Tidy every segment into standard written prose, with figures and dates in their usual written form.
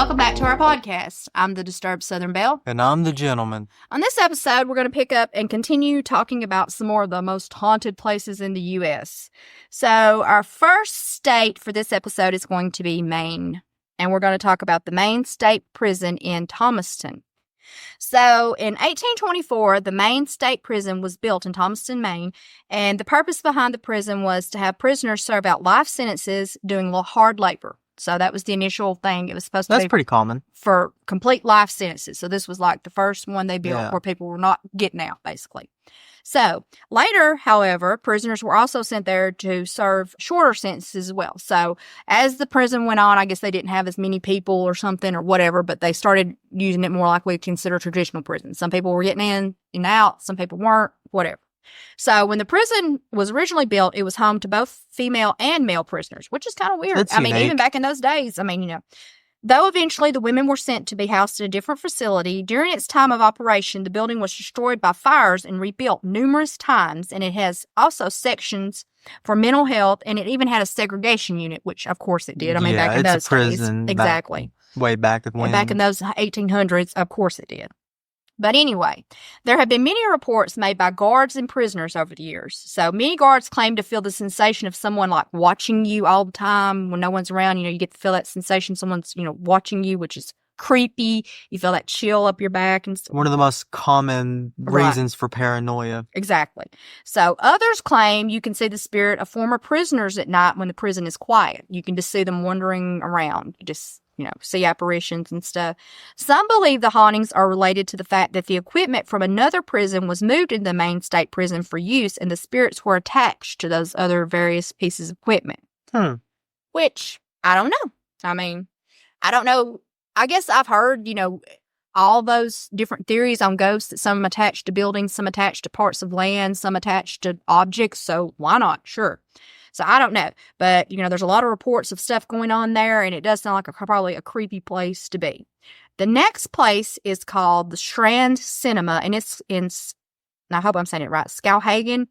Welcome back to our podcast. I'm the Disturbed Southern Belle. And I'm the gentleman. On this episode, we're going to pick up and continue talking about some more of the most haunted places in the U.S. So our first state for this episode is going to be Maine. And we're going to talk about the Maine State Prison in Thomaston. So in 1824, the Maine State Prison was built in Thomaston, Maine. And the purpose behind the prison was to have prisoners serve out life sentences doing hard labor. So that was the initial thing. It was supposed to be... That's pretty common. For complete life sentences. So this was like the first one they built where people were not getting out, basically. So later, however, prisoners were also sent there to serve shorter sentences as well. So as the prison went on, I guess they didn't have as many people or something or whatever, but they started using it more like we consider traditional prisons. Some people were getting in and out. Some people weren't, whatever. So when the prison was originally built, it was home to both female and male prisoners, which is kind of weird. That's unique. Even back back in those days, though eventually the women were sent to be housed in a different facility, during its time of operation, the building was destroyed by fires and rebuilt numerous times, and it has also sections for mental health, and it even had a segregation unit, which of course it did. Back in those a prison days. Exactly. Way back when. Back in those 1800s, of course it did. But anyway, there have been many reports made by guards and prisoners over the years. So many guards claim to feel the sensation of someone like watching you all the time when no one's around. You get to feel that sensation, someone's, watching you, which is creepy. You feel that chill up your back. And one of the most common reasons for paranoia. Exactly. So others claim you can see the spirit of former prisoners at night when the prison is quiet. You can just see them wandering around. You just see apparitions and stuff. Some believe the hauntings are related to the fact that the equipment from another prison was moved into the Maine State Prison for use, and the spirits were attached to those other various pieces of equipment. Which, I don't know. I don't know. I guess I've heard, all those different theories on ghosts, that some attached to buildings, some attached to parts of land, some attached to objects, so why not? Sure. So I don't know, but there's a lot of reports of stuff going on there, and it does sound like probably a creepy place to be. The next place is called the Strand Cinema, and it's in, I hope I'm saying it right, Skowhagen,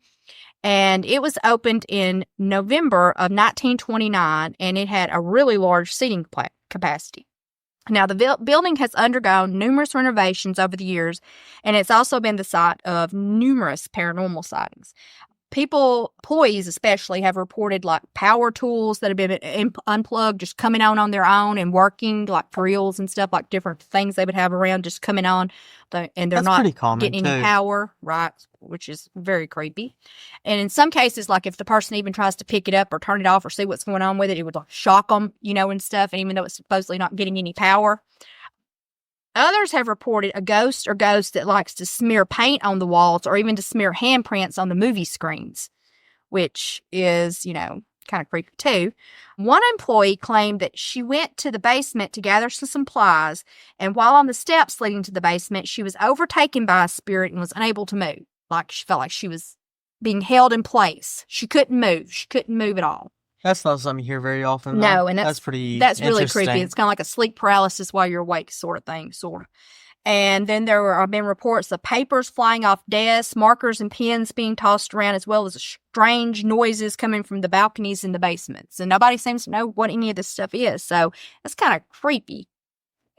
and it was opened in November of 1929, and it had a really large seating capacity. Now, the building has undergone numerous renovations over the years, and it's also been the site of numerous paranormal sightings. Employees especially, have reported like power tools that have been unplugged, just coming on their own and working, like drills and stuff, like different things they would have around just coming on, and they're not getting any power, right? Which is very creepy. And in some cases, like if the person even tries to pick it up or turn it off or see what's going on with it, it would like shock them, and stuff. And even though it's supposedly not getting any power. Others have reported a ghost or ghost that likes to smear paint on the walls or even to smear handprints on the movie screens, which is, kind of creepy too. One employee claimed that she went to the basement to gather some supplies, and while on the steps leading to the basement, she was overtaken by a spirit and was unable to move. Like she felt like she was being held in place. She couldn't move. She couldn't move at all. That's not something you hear very often. No, and that's really creepy. It's kind of like a sleep paralysis while you're awake sort of thing, sort of. And then there have been reports of papers flying off desks, markers and pens being tossed around, as well as strange noises coming from the balconies in the basements. And nobody seems to know what any of this stuff is. So that's kind of creepy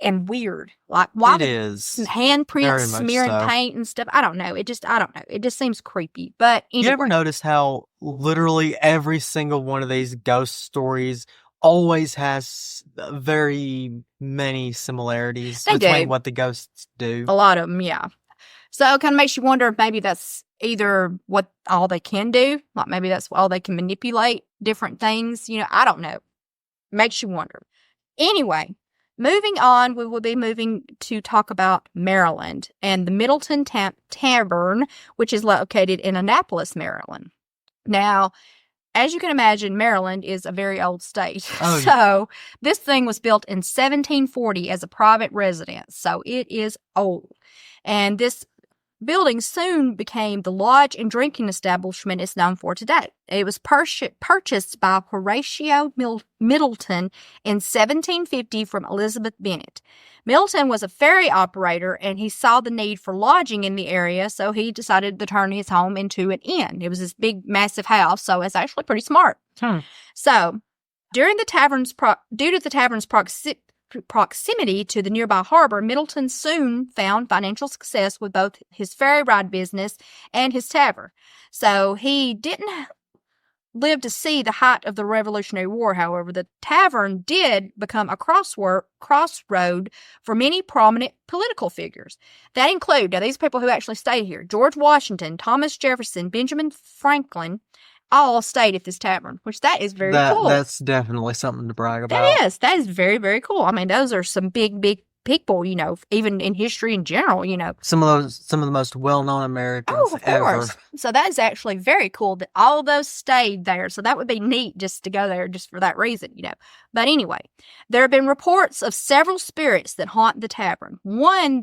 and weird. Like, why it is handprints smearing paint and stuff? I don't know. I don't know. It just seems creepy. But anyway. You ever notice how literally every single one of these ghost stories always has very many similarities between what the ghosts do? A lot of them, yeah. So it kind of makes you wonder if maybe that's either what all they can do, like maybe that's all they can manipulate different things. I don't know. Makes you wonder. Anyway. Moving on, we will be moving to talk about Maryland and the Middleton Tavern, which is located in Annapolis, Maryland. Now, as you can imagine, Maryland is a very old state. So this thing was built in 1740 as a private residence. So it is old. And this building soon became the lodge and drinking establishment it's known for today. It was purchased by Horatio Middleton in 1750 from Elizabeth Bennet. Middleton was a ferry operator, and he saw the need for lodging in the area, so he decided to turn his home into an inn. It was this big, massive house, so it's actually pretty smart. So, due to the tavern's proximity to the nearby harbor, Middleton soon found financial success with both his ferry ride business and his tavern. So he didn't live to see the height of the Revolutionary War, however. The tavern did become a crossroad for many prominent political figures. That include, now these people who actually stayed here, George Washington, Thomas Jefferson, Benjamin Franklin, all stayed at this tavern, which that is very cool. That's definitely something to brag about. That is very, very cool. I mean, those are some big people, even in history in general, Some of the most well-known Americans ever. So that is actually very cool that all of those stayed there. So that would be neat just to go there just for that reason, But anyway, there have been reports of several spirits that haunt the tavern. One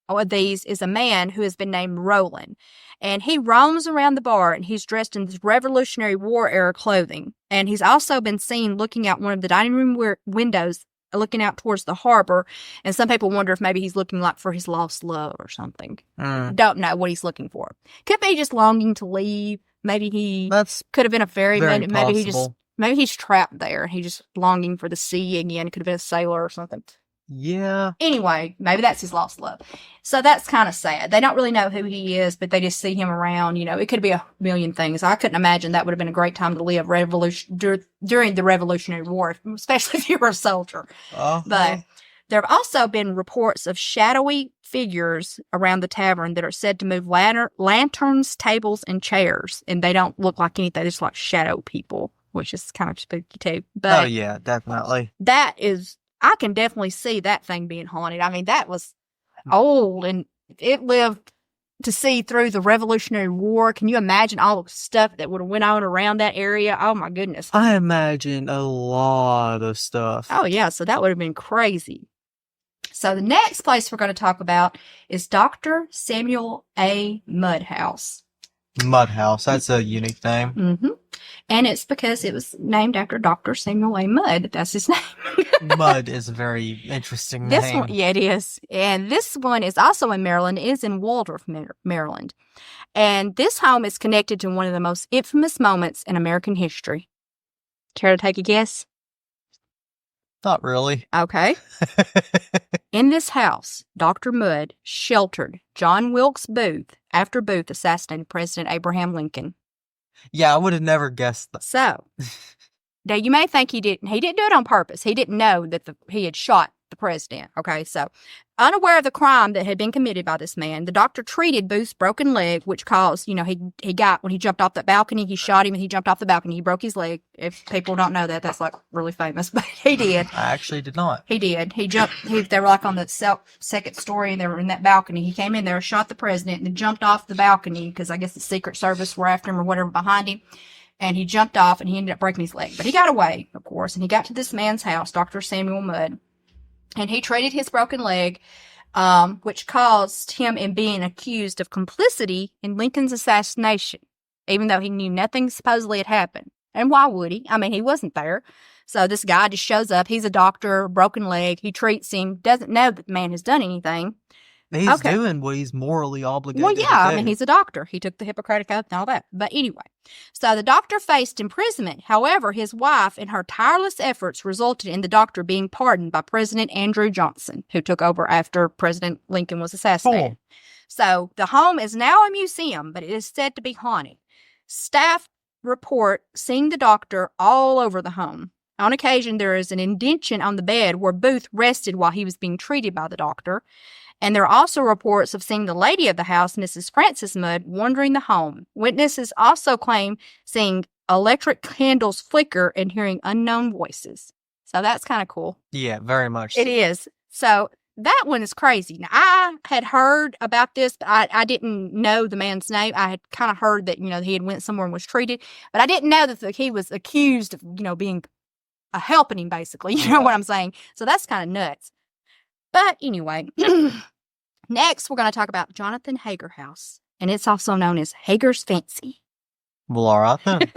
of these is a man who has been named Roland. And he roams around the bar, and he's dressed in this Revolutionary War era clothing. And he's also been seen looking out one of the dining room windows, looking out towards the harbor. And some people wonder if maybe he's looking like for his lost love or something. Don't know what he's looking for. Could be just longing to leave. Maybe could have been a ferryman. Maybe he's trapped there. He's just longing for the sea again. Could have been a sailor or something. Yeah. Anyway, maybe that's his lost love. So that's kind of sad. They don't really know who he is, but they just see him around. It could be a million things. I couldn't imagine that would have been a great time to live during the Revolutionary War, especially if you were a soldier. But there have also been reports of shadowy figures around the tavern that are said to move lanterns, tables, and chairs. And they don't look like anything. They're just like shadow people, which is kind of spooky too. But yeah, definitely. I can definitely see that thing being haunted. I mean, that was old, and it lived to see through the Revolutionary War. Can you imagine all the stuff that would have went on around that area? Oh, my goodness. I imagine a lot of stuff. Oh, yeah, so that would have been crazy. So the next place we're going to talk about is Dr. Samuel A. Mudhouse. Mudhouse, that's a unique name. Mm-hmm. And it's because it was named after Dr. Samuel A. Mudd. That's his name. Mudd is a very interesting name. Yeah, it is. And this one is also in Maryland. It is in Waldorf, Maryland. And this home is connected to one of the most infamous moments in American history. Care to take a guess? Not really. Okay. In this house, Dr. Mudd sheltered John Wilkes Booth after Booth assassinated President Abraham Lincoln. Yeah, I would have never guessed that. So, now you may think he didn't do it on purpose. He didn't know that he had shot the president. Okay, so unaware of the crime that had been committed by this man, the doctor treated Booth's broken leg, which caused, he got, when he jumped off that balcony, he shot him and he jumped off the balcony. He broke his leg. If people don't know that, that's like really famous, but he did. I actually did not. He did. He jumped, they were like on the second story and they were in that balcony. He came in there, shot the president, and then jumped off the balcony because I guess the Secret Service were after him or whatever behind him. And he jumped off and he ended up breaking his leg. But he got away, of course, and he got to this man's house, Dr. Samuel Mudd. And he treated his broken leg, which caused him in being accused of complicity in Lincoln's assassination, even though he knew nothing supposedly had happened. And why would he? I mean, he wasn't there. So this guy just shows up. He's a doctor, broken leg. He treats him, doesn't know that the man has done anything. He's doing what he's morally obligated to do. Well, yeah, I mean, he's a doctor. He took the Hippocratic Oath and all that. But anyway, so the doctor faced imprisonment. However, his wife and her tireless efforts resulted in the doctor being pardoned by President Andrew Johnson, who took over after President Lincoln was assassinated. Cool. So the home is now a museum, but it is said to be haunted. Staff report seeing the doctor all over the home. On occasion, there is an indentation on the bed where Booth rested while he was being treated by the doctor. And there are also reports of seeing the lady of the house, Mrs. Frances Mudd, wandering the home. Witnesses also claim seeing electric candles flicker and hearing unknown voices. So that's kind of cool. Yeah, very much. It is. So that one is crazy. Now, I had heard about this, but I didn't know the man's name. I had kind of heard that, he had went somewhere and was treated, but I didn't know that he was accused of, being helping him, basically. You know what I'm saying? So that's kind of nuts. But anyway, next we're going to talk about Jonathan Hager House, and it's also known as Hager's Fancy. Well, all right then.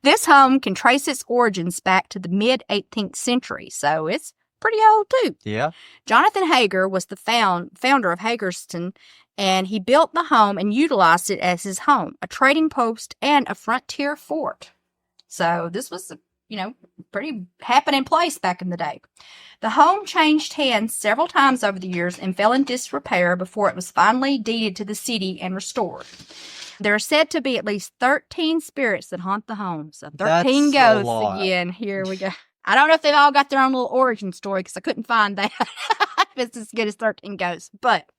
This home can trace its origins back to the mid-18th century, so it's pretty old too. Yeah. Jonathan Hager was the founder of Hagerston, and he built the home and utilized it as his home, a trading post, and a frontier fort. So this was pretty happening place back in the day. The home changed hands several times over the years and fell in disrepair before it was finally deeded to the city and restored. There are said to be at least 13 spirits that haunt the home. So 13 That's ghosts again. Here we go. I don't know if they've all got their own little origin story because I couldn't find that. If it's as good as 13 ghosts. But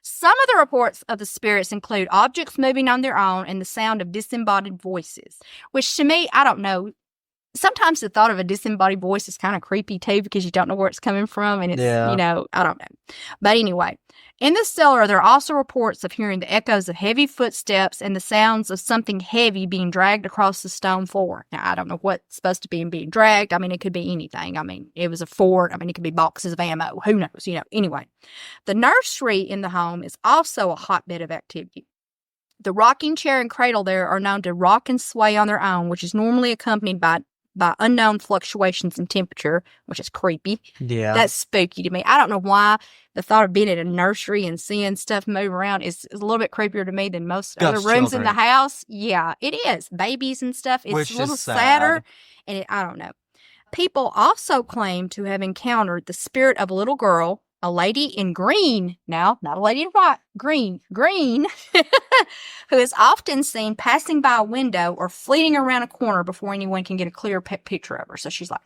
some of the reports of the spirits include objects moving on their own and the sound of disembodied voices, which to me, I don't know. Sometimes the thought of a disembodied voice is kind of creepy too because you don't know where it's coming from and it's, I don't know. But anyway, in the cellar, there are also reports of hearing the echoes of heavy footsteps and the sounds of something heavy being dragged across the stone floor. Now, I don't know what's supposed to be being dragged. I mean, it could be anything. I mean, it was a fort. I mean, it could be boxes of ammo. Who knows? Anyway. The nursery in the home is also a hotbed of activity. The rocking chair and cradle there are known to rock and sway on their own, which is normally accompanied by unknown fluctuations in temperature, which is creepy. Yeah. That's spooky to me. I don't know why the thought of being at a nursery and seeing stuff move around is a little bit creepier to me than most other rooms in the house. Yeah, it is. Babies and stuff. It's a little sadder. And I don't know. People also claim to have encountered the spirit of a little girl, a lady in green, now, not a lady in white, green, who is often seen passing by a window or fleeting around a corner before anyone can get a clear picture of her. So she's like,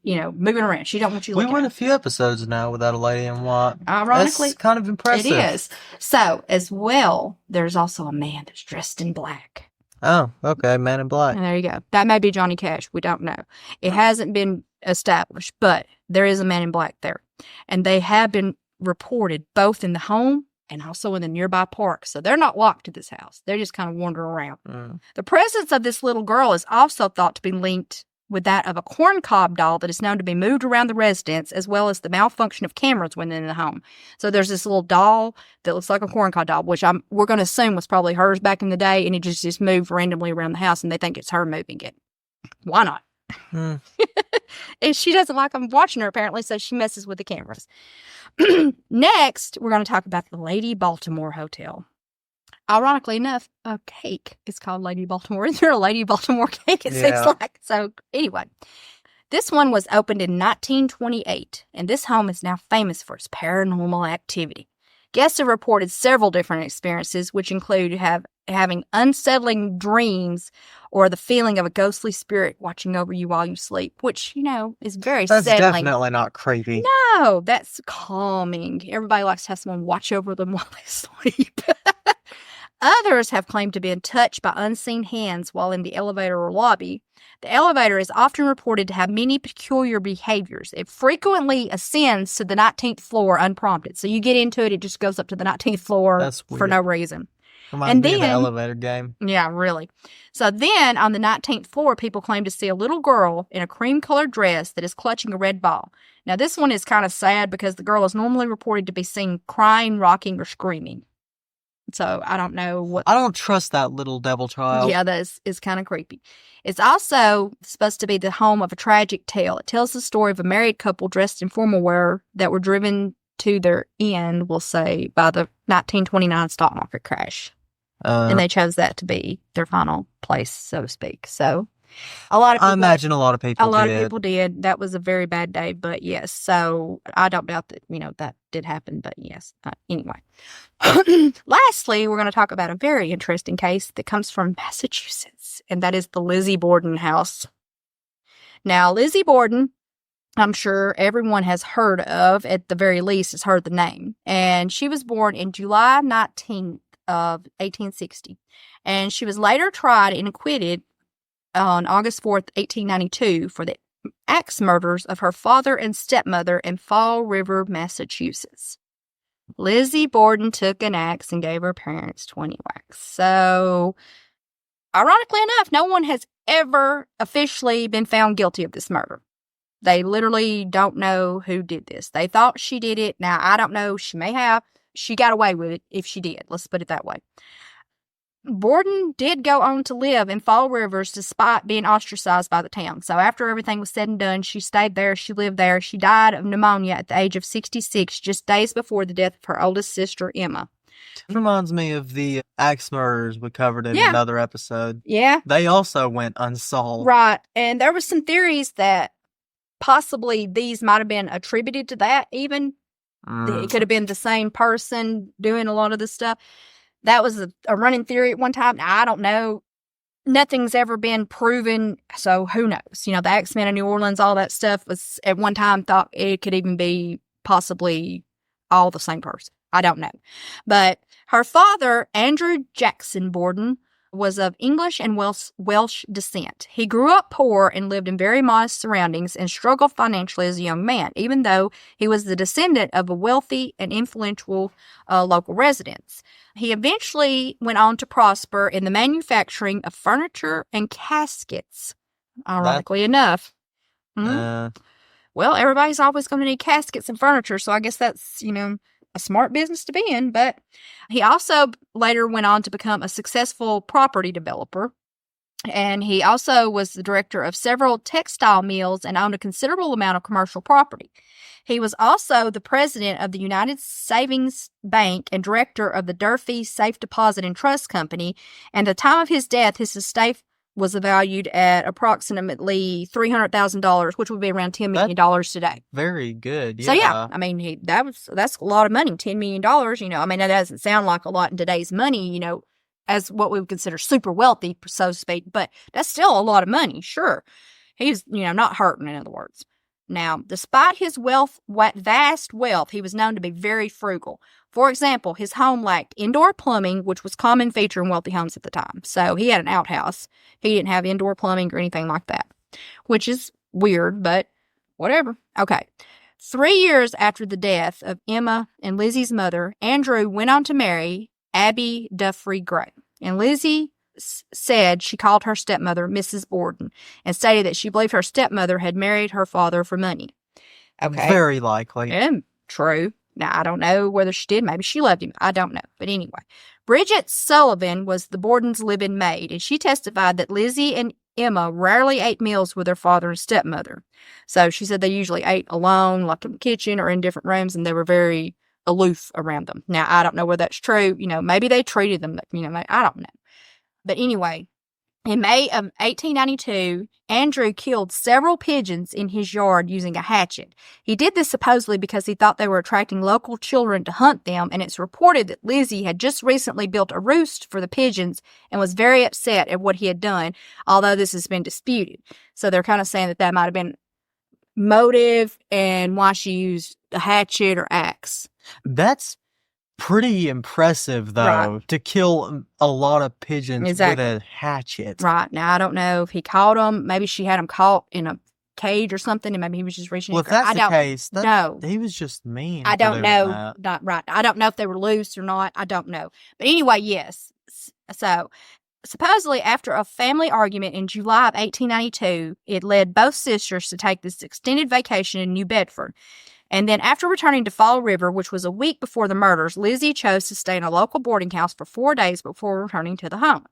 moving around. She don't want you looking. We went a few episodes now without a lady in white. Ironically, that's kind of impressive. It is. So, as well, there's also a man that's dressed in black. Oh, okay, Man in Black. And there you go. That may be Johnny Cash. We don't know. It hasn't been established, but there is a Man in Black there. And they have been reported both in the home and also in the nearby park. So they're not locked to this house. They're just kind of wandering around. The presence of this little girl is also thought to be linked with that of a corncob doll that is known to be moved around the residence, as well as the malfunction of cameras when in the home. So there's this little doll that looks like a corncob doll, which we're going to assume was probably hers back in the day, and it just moved randomly around the house, and they think it's her moving it. Why not? And she doesn't like them watching her, apparently, so she messes with the cameras. Next, we're going to talk about the Lady Baltimore Hotel. Ironically enough, a cake is called Lady Baltimore. Is there a Lady Baltimore cake? It seems like. So, anyway. This one was opened in 1928, and this home is now famous for its paranormal activity. Guests have reported several different experiences, which include having unsettling dreams or the feeling of a ghostly spirit watching over you while you sleep, which, is very settling. That's definitely not creepy. No, that's calming. Everybody likes to have someone watch over them while they sleep. Others have claimed to be touched by unseen hands while in the elevator or lobby. The elevator is often reported to have many peculiar behaviors. It frequently ascends to the 19th floor unprompted. So you get into it, it just goes up to the 19th floor for no reason. Reminds me of the elevator game. Yeah, really. So then, on the 19th floor, people claim to see a little girl in a cream-colored dress that is clutching a red ball. Now, this one is kind of sad because the girl is normally reported to be seen crying, rocking, or screaming. So, I don't know what... I don't trust that little devil child. Yeah, that is kind of creepy. It's also supposed to be the home of a tragic tale. It tells the story of a married couple dressed in formal wear that were driven to their end, we'll say, by the 1929 stock market crash. And they chose that to be their final place, so to speak. So, a lot of people... I imagine a lot of people did. A lot of people did. That was a very bad day, but yes. So, I don't doubt that, that did happen, but yes. Anyway. Lastly, we're going to talk about a very interesting case that comes from Massachusetts, and that is the Lizzie Borden house. Now, Lizzie Borden, I'm sure everyone has heard of, at the very least, has heard the name. And she was born in July 19th of 1860. And she was later tried and acquitted on August 4th, 1892 for the axe murders of her father and stepmother in Fall River, Massachusetts. Lizzie Borden took an axe and gave her parents 20 whacks. So, ironically enough, no one has ever officially been found guilty of this murder. They literally don't know who did this. They thought she did it. Now, I don't know. She may have. She got away with it if she did. Let's put it that way. Borden did go on to live in Fall Rivers despite being ostracized by the town. So after everything was said and done, she stayed there. She lived there. She died of pneumonia at the age of 66, just days before the death of her oldest sister, Emma. It reminds me of the axe murders we covered in another episode. Yeah. They also went unsolved. Right. And there were some theories that possibly these might have been attributed to that even. It could have been the same person doing a lot of this stuff. That was a running theory at one time. Now, I don't know. Nothing's ever been proven, so who knows? You know, the Axemen of New Orleans, all that stuff was at one time thought it could even be possibly all the same person. I don't know. But her father, Andrew Jackson Borden, was of English and Welsh descent. He grew up poor and lived in very modest surroundings and struggled financially as a young man, even though he was the descendant of a wealthy and influential local residents. He eventually went on to prosper in the manufacturing of furniture and caskets, ironically enough. Well, everybody's always going to need caskets and furniture, so I guess that's, a smart business to be in. But he also later went on to become a successful property developer. And he also was the director of several textile mills and owned a considerable amount of commercial property. He was also the president of the United Savings Bank and director of the Durfee Safe Deposit and Trust Company. And at the time of his death, his estate was valued at approximately $300,000, which would be around $10 million today. Very good. Yeah. So yeah, I mean, that's a lot of money, $10 million. I mean, that doesn't sound like a lot in today's money, as what we would consider super wealthy, so to speak, but that's still a lot of money. Sure, he's not hurting, in other words. Now, despite his vast wealth, he was known to be very frugal. For example, his home lacked indoor plumbing, which was a common feature in wealthy homes at the time. So he had an outhouse. He didn't have indoor plumbing or anything like that, which is weird, but whatever. Okay. 3 years after the death of Emma and Lizzie's mother, Andrew went on to marry Abby Duffrey Gray. And Lizzie said she called her stepmother Mrs. Borden and stated that she believed her stepmother had married her father for money. Okay. Very likely. True. Now, I don't know whether she did. Maybe she loved him. I don't know. But anyway, Bridget Sullivan was the Bordens' live-in maid, and she testified that Lizzie and Emma rarely ate meals with their father and stepmother. So she said they usually ate alone, like in the kitchen or in different rooms, and they were very aloof around them. Now, I don't know whether that's true. Maybe they treated them, I don't know. But anyway, in May of 1892, Andrew killed several pigeons in his yard using a hatchet. He did this supposedly because he thought they were attracting local children to hunt them, and it's reported that Lizzie had just recently built a roost for the pigeons and was very upset at what he had done, although this has been disputed. So they're kind of saying that might have been motive and why she used a hatchet or axe. That's pretty impressive, though, to kill a lot of pigeons with a hatchet. Right. Now, I don't know if he caught them. Maybe she had them caught in a cage or something, and maybe he was just reaching. Well, if that's the case, no. He was just mean. I don't know. Not right. I don't know if they were loose or not. I don't know. But anyway, yes. So, supposedly, after a family argument in July of 1892, it led both sisters to take this extended vacation in New Bedford. And then after returning to Fall River, which was a week before the murders, Lizzie chose to stay in a local boarding house for 4 days before returning to the home.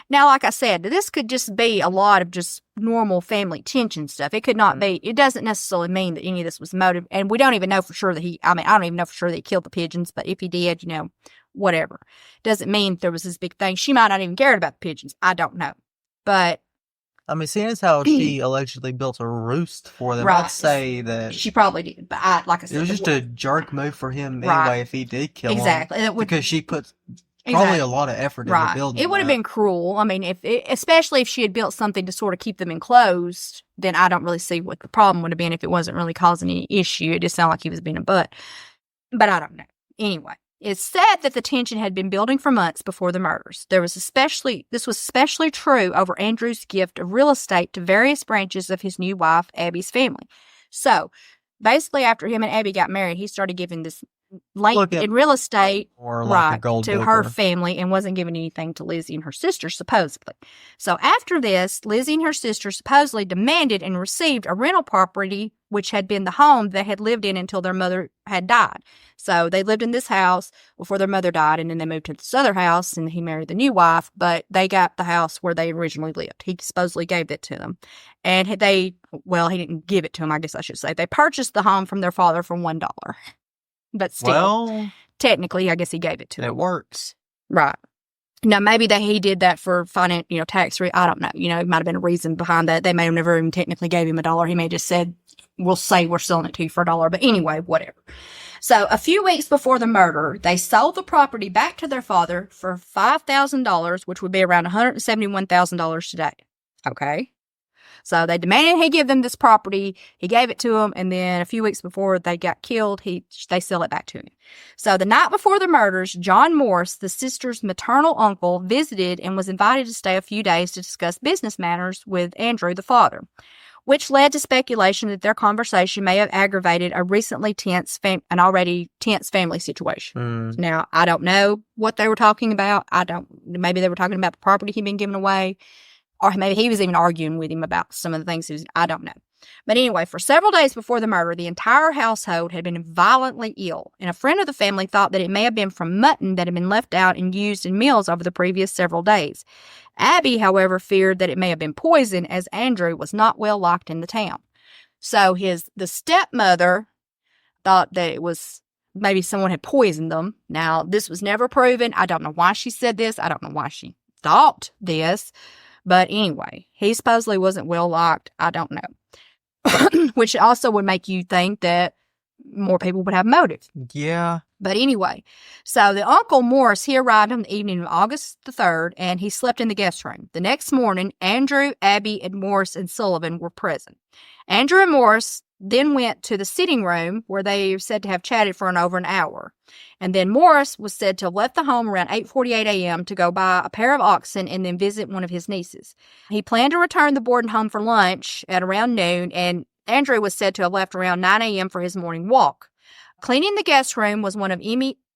Now, like I said, this could just be a lot of just normal family tension stuff. It could not be. It doesn't necessarily mean that any of this was motive. And we don't even know for sure that I don't even know for sure that he killed the pigeons. But if he did, whatever. Doesn't mean there was this big thing. She might not even cared about the pigeons. I don't know. But seeing as how she allegedly built a roost for them, I'd say that she probably did. But like I said, it was just a jerk move for him anyway if he did kill them. Because she put probably a lot of effort into building. It would have been cruel. I mean, especially if she had built something to sort of keep them enclosed, then I don't really see what the problem would have been if it wasn't really causing any issue. It just sounded like he was being a butt. But I don't know. Anyway. It's said that the tension had been building for months before the murders. This was especially true over Andrew's gift of real estate to various branches of his new wife, Abby's family. So, basically, after him and Abby got married, he started giving this land in real estate to her family and wasn't giving anything to Lizzie and her sister, supposedly. So, after this, Lizzie and her sister supposedly demanded and received a rental property, which had been the home they had lived in until their mother had died. So they lived in this house before their mother died, and then they moved to this other house, and he married the new wife, but they got the house where they originally lived. He supposedly gave it to them. And he didn't give it to them, I guess I should say. They purchased the home from their father for $1. But still, technically, I guess he gave it to him. It works. Right. Now, maybe that he did that for tax free. I don't know. It might have been a reason behind that. They may have never even technically gave him $1. He may have just said, we'll say we're selling it to you for $1. But anyway, whatever. So a few weeks before the murder, they sold the property back to their father for $5,000, which would be around $171,000 today. Okay. So they demanded he give them this property. He gave it to them, and then a few weeks before they got killed, they sell it back to him. So the night before the murders, John Morse, the sister's maternal uncle, visited and was invited to stay a few days to discuss business matters with Andrew, the father, which led to speculation that their conversation may have aggravated a recently an already tense family situation. Now, I don't know what they were talking about. Maybe they were talking about the property he'd been giving away. Or maybe he was even arguing with him about some of the things I don't know. But anyway, for several days before the murder, the entire household had been violently ill, and a friend of the family thought that it may have been from mutton that had been left out and used in meals over the previous several days. Abby, however, feared that it may have been poison, as Andrew was not well liked in the town. So the stepmother thought that it was maybe someone had poisoned them. Now, this was never proven. I don't know why she said this. I don't know why she thought this. But anyway, he supposedly wasn't well liked. I don't know. Which also would make you think that more people would have motive. Yeah. But anyway, so the Uncle Morris, he arrived on the evening of August the 3rd, and he slept in the guest room. The next morning, Andrew, Abby, and Morris and Sullivan were present. Andrew and Morris then went to the sitting room where they were said to have chatted for over an hour. And then Morris was said to have left the home around 8:48 a.m. to go buy a pair of oxen and then visit one of his nieces. He planned to return the Borden home for lunch at around noon, and Andrew was said to have left around 9 a.m. for his morning walk. Cleaning the guest room was one of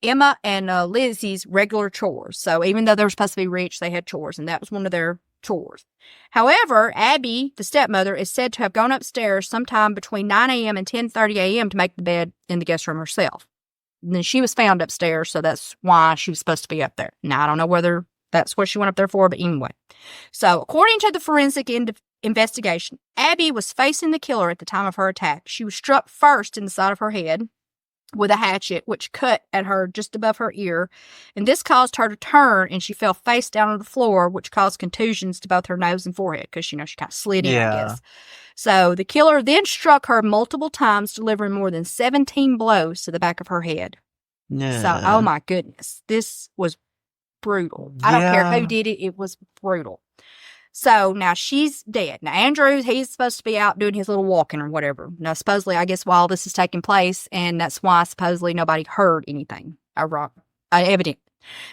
Emma and Lizzie's regular chores. So even though they were supposed to be rich, they had chores, and that was one of their chores. However, Abby, the stepmother, is said to have gone upstairs sometime between 9 a.m. and 10:30 a.m. to make the bed in the guest room herself. And then she was found upstairs, so that's why she was supposed to be up there. Now, I don't know whether that's what she went up there for, but anyway. So, according to the forensic investigation, Abby was facing the killer at the time of her attack. She was struck first in the side of her head with a hatchet, which cut at her just above her ear, and this caused her to turn, and she fell face down on the floor, which caused contusions to both her nose and forehead, because, she kind of slid in, I guess. So the killer then struck her multiple times, delivering more than 17 blows to the back of her head. Yeah. So, oh my goodness, this was brutal. I don't care who did it, it was brutal. So now she's dead. Now Andrew, he's supposed to be out doing his little walking or whatever. Now supposedly, I guess while this is taking place, and that's why supposedly nobody heard anything. Evident.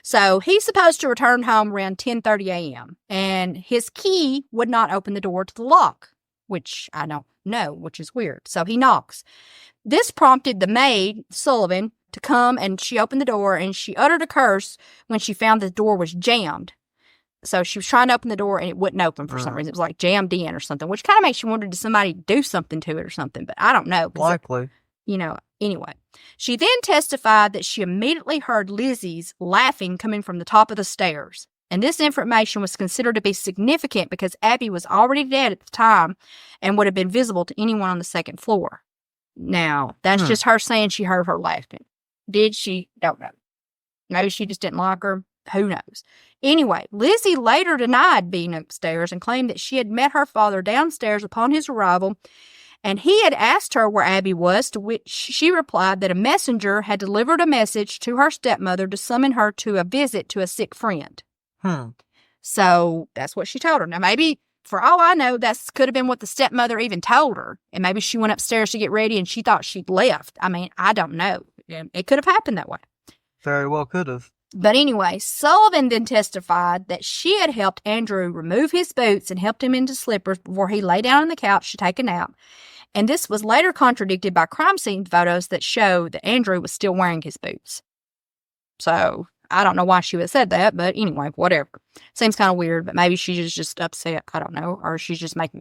So he's supposed to return home around 10:30 a.m. and his key would not open the door to the lock, which I don't know, which is weird. So he knocks. This prompted the maid, Sullivan, to come, and she opened the door, and she uttered a curse when she found the door was jammed. So she was trying to open the door, and it wouldn't open for some reason. It was like jammed in or something, which kind of makes you wonder, did somebody do something to it or something? But I don't know. Likely. Anyway. She then testified that she immediately heard Lizzie's laughing coming from the top of the stairs. And this information was considered to be significant because Abby was already dead at the time and would have been visible to anyone on the second floor. Now, that's just her saying she heard her laughing. Did she? Don't know. Maybe she just didn't like her. Who knows? Anyway, Lizzie later denied being upstairs and claimed that she had met her father downstairs upon his arrival, and he had asked her where Abby was, to which she replied that a messenger had delivered a message to her stepmother to summon her to a visit to a sick friend. So that's what she told her. Now, maybe, for all I know, that could have been what the stepmother even told her, and maybe she went upstairs to get ready and she thought she'd left. I mean, I don't know. It could have happened that way. Very well could have. But anyway, Sullivan then testified that she had helped Andrew remove his boots and helped him into slippers before he lay down on the couch to take a nap. And this was later contradicted by crime scene photos that show that Andrew was still wearing his boots. So, I don't know why she would have said that, but anyway, whatever. Seems kind of weird, but maybe she's just upset. I don't know. Or sounds like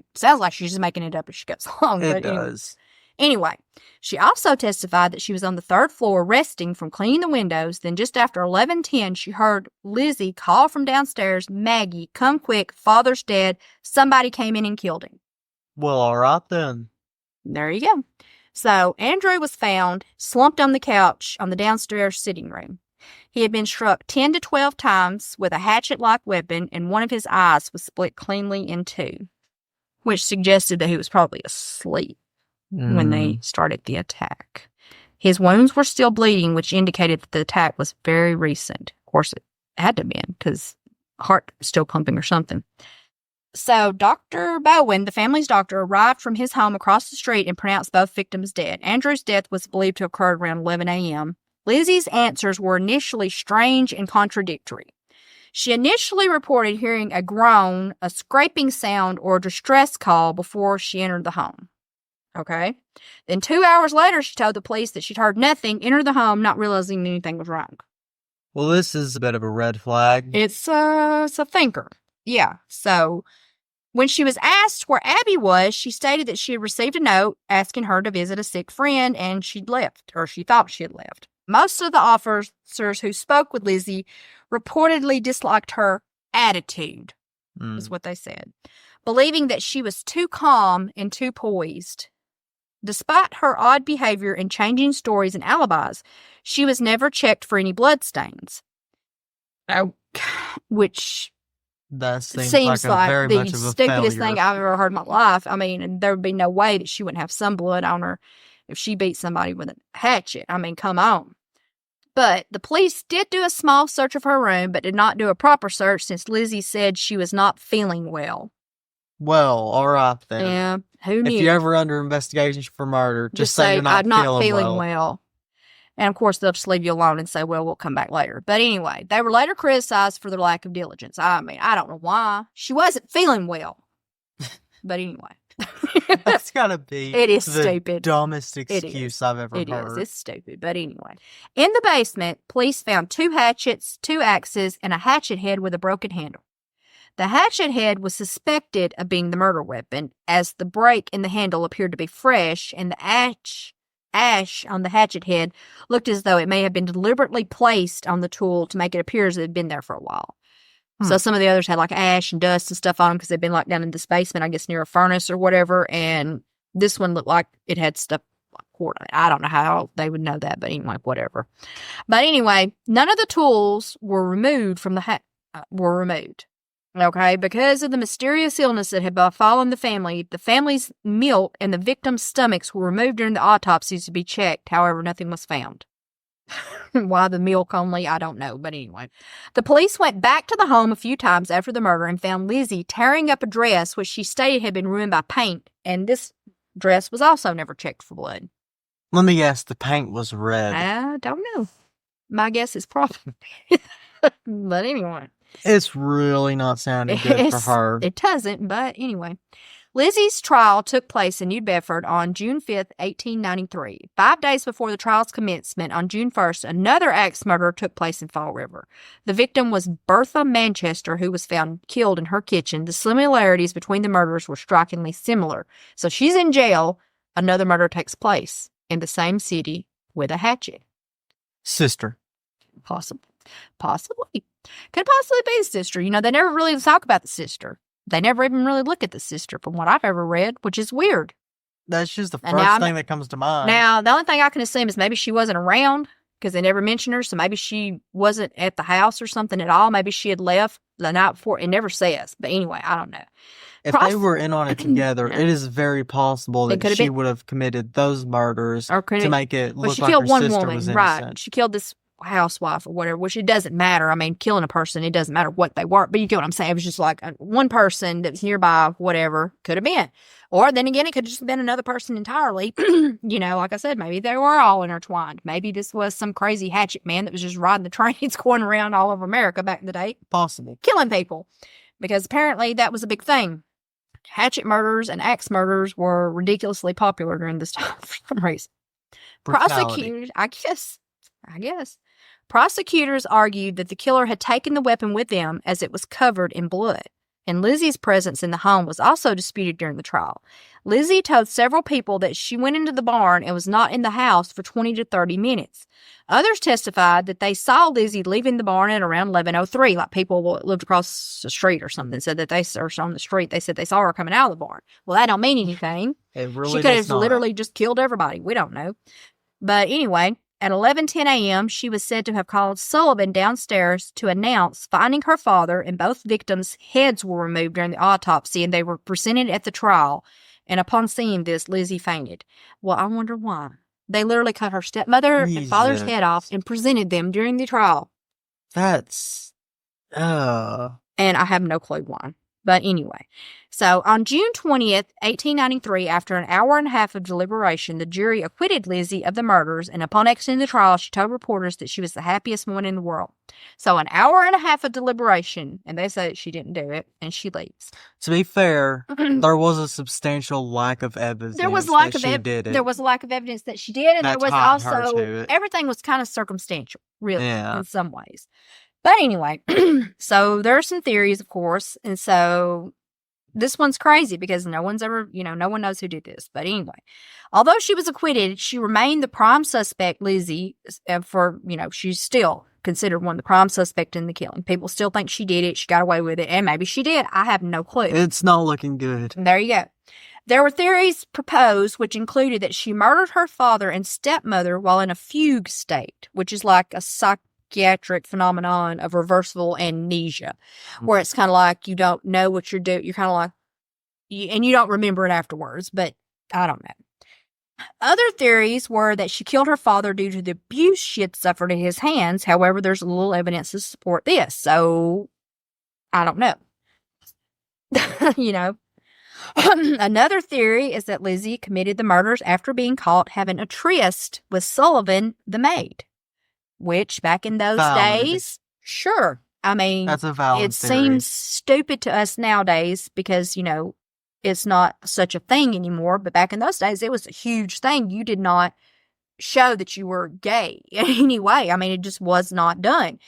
she's just making it up as she goes along. It does. Anyway, she also testified that she was on the third floor resting from cleaning the windows. Then just after 11:10, she heard Lizzie call from downstairs, "Maggie, come quick, father's dead. Somebody came in and killed him." Well, all right then. There you go. So Andrew was found slumped on the couch on the downstairs sitting room. He had been struck 10 to 12 times with a hatchet-like weapon, and one of his eyes was split cleanly in two, which suggested that he was probably asleep when they started the attack. His wounds were still bleeding, which indicated that the attack was very recent. Of course, it had to have been, because heart was still pumping or something. So Dr. Bowen, the family's doctor, arrived from his home across the street and pronounced both victims dead. Andrew's death was believed to occur around 11 a.m. Lizzie's answers were initially strange and contradictory. She initially reported hearing a groan, a scraping sound, or a distress call before she entered the home. Okay? Then 2 hours later, she told the police that she'd heard nothing, entered the home, not realizing anything was wrong. Well, this is a bit of a red flag. It's a thinker. Yeah. So when she was asked where Abby was, she stated that she had received a note asking her to visit a sick friend, and she'd left, or she thought she had left. Most of the officers who spoke with Lizzie reportedly disliked her attitude, is what they said, believing that she was too calm and too poised. Despite her odd behavior and changing stories and alibis, she was never checked for any bloodstains. Which that seems like very the much of a stupidest failure. thing I've ever heard in my life. I mean, and there would be no way that she wouldn't have some blood on her if she beat somebody with a hatchet. I mean, come on. But the police did do a small search of her room, but did not do a proper search since Lizzie said she was not feeling well. Well, all right then. Yeah, who knew? If you're ever under investigation for murder, just say you're I'm not feeling well. And of course, they'll just leave you alone and say, well, we'll come back later. But anyway, they were later criticized for their lack of diligence. I mean, I don't know why. She wasn't feeling well. But anyway. That's gotta be it is the stupid. Dumbest excuse I've ever heard. It is. It's stupid. But anyway. In the basement, police found 2 hatchets, 2 axes, and a hatchet head with a broken handle. The hatchet head was suspected of being the murder weapon, as the break in the handle appeared to be fresh, and the ash on the hatchet head looked as though it may have been deliberately placed on the tool to make it appear as if it had been there for a while. So some of the others had like ash and dust and stuff on them because they'd been like down in this basement, I guess near a furnace or whatever. And this one looked like it had stuff like poured on it. I don't know how they would know that, but anyway, whatever. But anyway, none of the tools were removed from the were removed. Okay, because of the mysterious illness that had befallen the family's milk and the victim's stomachs were removed during the autopsies to be checked. However, nothing was found. Why the milk only, I don't know. But anyway, the police went back to the home a few times after the murder and found Lizzie tearing up a dress which she stated had been ruined by paint. And this dress was also never checked for blood. Let me guess, the paint was red. I don't know. My guess is probably. But anyway. It's really not sounding good for her. It doesn't, but anyway. Lizzie's trial took place in New Bedford on June 5th, 1893. 5 days before the trial's commencement, on June 1st, another axe murder took place in Fall River. The victim was Bertha Manchester, who was found killed in her kitchen. The similarities between the murders were strikingly similar. So she's in jail. Another murder takes place in the same city with a hatchet. Sister. Possibly. Could possibly be the sister. You know, they never really talk about the sister. They never even really look at the sister from what I've ever read, which is weird. That's just the first thing that comes to mind. Now, the only thing I can assume is maybe she wasn't around because they never mentioned her, so maybe she wasn't at the house or something at all. Maybe she had left the night before. It never says. But anyway, I don't know. If they were in on it together, it is very possible that she would have committed those murders to make it look like her sister was innocent. Right. She killed this housewife or whatever, which it doesn't matter. I mean, killing a person, it doesn't matter what they were, but you get what I'm saying. It was just like one person that was nearby, whatever, could have been. Or then again, it could have just been another person entirely. You know, like I said, maybe they were all intertwined. Maybe this was some crazy hatchet man that was just riding the trains going around all over America back in the day. Possible. Killing people. Because apparently that was a big thing. Hatchet murders and axe murders were ridiculously popular during this time for some reason. Prosecutors, I guess. Prosecutors argued that the killer had taken the weapon with them as it was covered in blood. and Lizzie's presence in the home was also disputed during the trial. Lizzie told several people that she went into the barn and was not in the house for 20 to 30 minutes. Others testified that they saw Lizzie leaving the barn at around 11:03, like people who lived across the street or something said that they searched on the street. They said they saw her coming out of the barn. Well, that don't mean anything. It really she could have literally just killed everybody. We don't know. But anyway, at 11:10 a.m., she was said to have called Sullivan downstairs to announce finding her father, and both victims' heads were removed during the autopsy, and they were presented at the trial. And upon seeing this, Lizzie fainted. Well, I wonder why. They literally cut her stepmother and father's head off and presented them during the trial. That's... And I have no clue why. But anyway, so on June 20th, 1893, after an hour and a half of deliberation, the jury acquitted Lizzie of the murders, and upon exiting the trial, she told reporters that she was the happiest woman in the world. So an hour and a half of deliberation, and they say that she didn't do it, and she leaves. To be fair, there was a substantial lack of evidence There was that she did it. There was a lack of evidence that she did, and there was also, everything was kind of circumstantial, really, in some ways. But anyway, so there are some theories, of course, and so this one's crazy because no one knows who did this. But anyway, although she was acquitted, she remained the prime suspect, Lizzie, she's still considered one of the prime suspect in the killing. People still think she did it, she got away with it, and maybe she did. I have no clue. It's not looking good. There you go. There were theories proposed which included that she murdered her father and stepmother while in a fugue state, which is like a psychiatric phenomenon of reversible amnesia, where it's kind of like you don't know what you're doing. You're kind of like, and you don't remember it afterwards, but I don't know. Other theories were that she killed her father due to the abuse she had suffered at his hands. However, there's little evidence to support this, so I don't know. Another theory is that Lizzie committed the murders after being caught having a tryst with Sullivan, the maid. Which, back in those days, sure. I mean, that's a valid theory. Seems stupid to us nowadays because, it's not such a thing anymore. But back in those days, it was a huge thing. You did not show that you were gay in any way. I mean, it just was not done.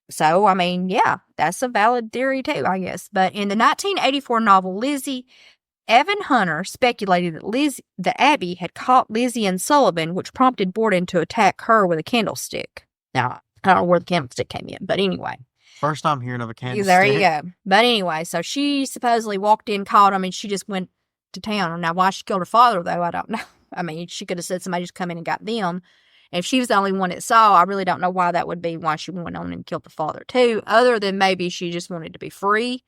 So, I mean, yeah, that's a valid theory too, I guess. But in the 1984 novel Lizzie, Evan Hunter speculated that Abby had caught Lizzie and Sullivan, which prompted Borden to attack her with a candlestick. Now, I don't know where the candlestick came in, but anyway. First time hearing of a candlestick. There you go. But anyway, so she supposedly walked in, caught him, and she just went to town. Now, why she killed her father, though, I don't know. I mean, she could have said somebody just come in and got them. And if she was the only one that saw, I really don't know why that would be, why she went on and killed the father, too. Other than maybe she just wanted to be free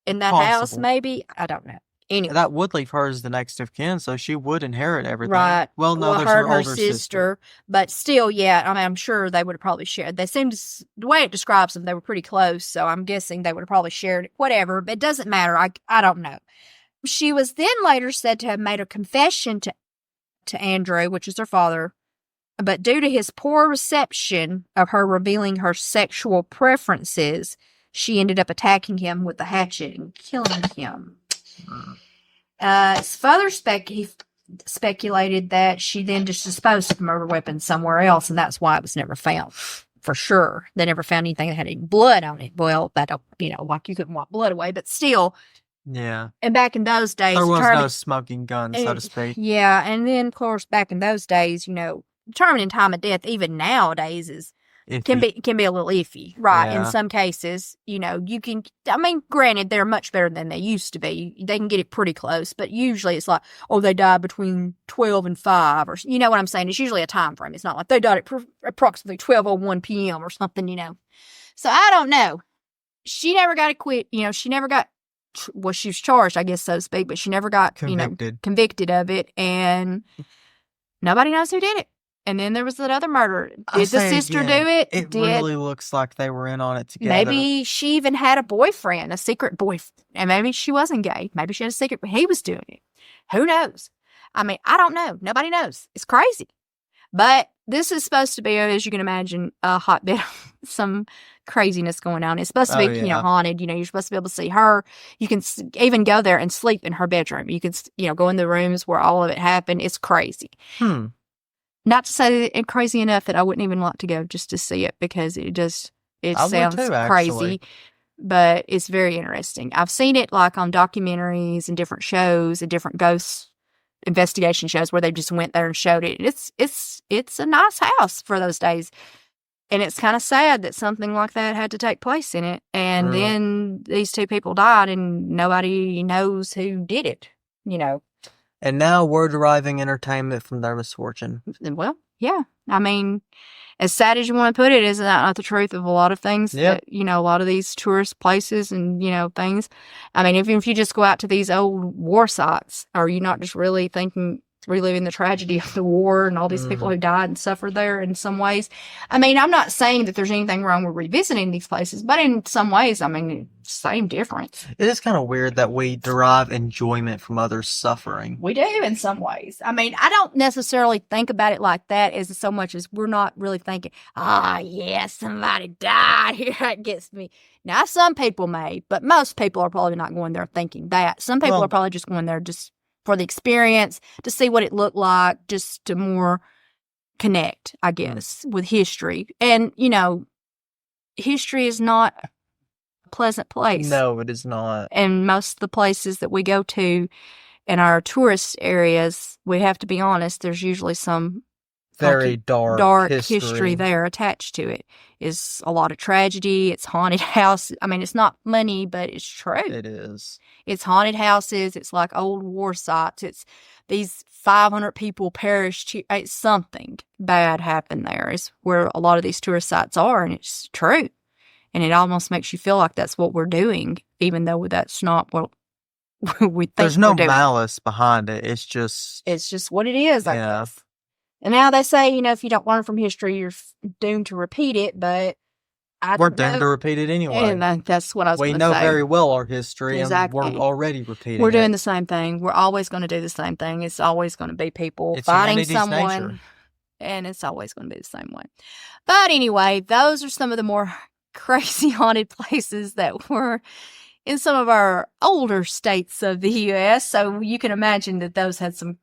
in that house, maybe. I don't know. Anyway. That would leave her as the next of kin, so she would inherit everything. Right. Well, no, there's her older sister. But still, yeah, I mean, I'm sure they would have probably shared. They seemed to, the way it describes them, they were pretty close, so I'm guessing they would have probably shared it. Whatever, but it doesn't matter. I don't know. She was then later said to have made a confession to Andrew, which is her father, but due to his poor reception of her revealing her sexual preferences, she ended up attacking him with the hatchet and killing him. His father speculated that she then just disposed of the murder weapon somewhere else, and that's why it was never found. For sure. They never found anything that had any blood on it. Well, that, like you couldn't wipe blood away, but still. Yeah. And back in those days. There was no smoking gun, so to speak. Yeah, and then, of course, back in those days, determining time of death, even nowadays, can be a little iffy, right? Yeah. In some cases, you can, granted, they're much better than they used to be. They can get it pretty close, but usually it's like, they died between 12 and 5, or, you know what I'm saying? It's usually a time frame. It's not like they died at approximately 12:01 p.m. or something, So I don't know. She never got acquitted, she never got, she was charged, I guess, so to speak, but she never got, convicted of it, and nobody knows who did it. And then there was that other murder. Did the sister do it? It really looks like they were in on it together. Maybe she even had a boyfriend, a secret boyfriend. And maybe she wasn't gay. Maybe she had a secret, but he was doing it. Who knows? I don't know. Nobody knows. It's crazy. But this is supposed to be, as you can imagine, a hotbed of some craziness going on. It's supposed to be, haunted. You're supposed to be able to see her. You can even go there and sleep in her bedroom. You can, go in the rooms where all of it happened. It's crazy. Not to say that it's crazy enough that I wouldn't even like to go just to see it, because it sounds crazy. but it's very interesting. I've seen it like on documentaries and different shows and different ghost investigation shows where they just went there and showed it. It's a nice house for those days. And it's kind of sad that something like that had to take place in it. And then these two people died and nobody knows who did it, you know. And now we're deriving entertainment from their misfortune. Well, yeah. I mean, as sad as you want to put it, isn't that not the truth of a lot of things? Yep. That, you know, a lot of these tourist places and, you know, things. I mean, even if you just go out to these old war sites, are you not just really reliving the tragedy of the war and all these people who died and suffered there in some ways? I mean, I'm not saying that there's anything wrong with revisiting these places, but in some ways, I mean, same difference. It is kind of weird that we derive enjoyment from others suffering. We do in some ways. I mean, I don't necessarily think about it like that as so much as we're not really thinking, yeah, somebody died here. That gets me. Now, some people may, but most people are probably not going there thinking that. Some people are probably just going there just for the experience, to see what it looked like, just to more connect, I guess, with history. And, you know, history is not a pleasant place. No, it is not. And most of the places that we go to in our tourist areas, we have to be honest, there's usually some very dark history there attached to it. Is a lot of tragedy. It's haunted house. I mean, it's not money, but it's true. It is. It's haunted houses. It's like old war sites. It's these 500 people perished. It's something bad happened there is where a lot of these tourist sites are, and it's true. And it almost makes you feel like that's what we're doing, even though that's not what we think. There's no malice behind it. It's just what it is, I guess. And now they say, you know, if you don't learn from history, you're doomed to repeat it, but we're doomed to repeat it anyway. And that's what I was going to say. We know very well our history, exactly. And we're already repeating We're doing the same thing. We're always going to do the same thing. It's always going to be people fighting someone, nature. And it's always going to be the same way. But anyway, those are some of the more crazy haunted places that were in some of our older states of the U.S., so you can imagine that those had some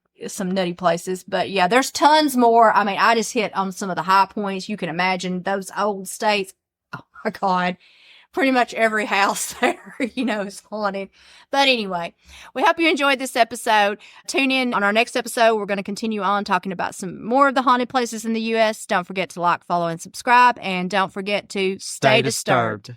nutty places. But yeah, there's tons more. I mean, I just hit on some of the high points. You can imagine those old states. Oh my God. Pretty much every house there, you know, is haunted. But anyway, we hope you enjoyed this episode. Tune in on our next episode. We're going to continue on talking about some more of the haunted places in the U.S. Don't forget to like, follow, and subscribe. And don't forget to stay disturbed.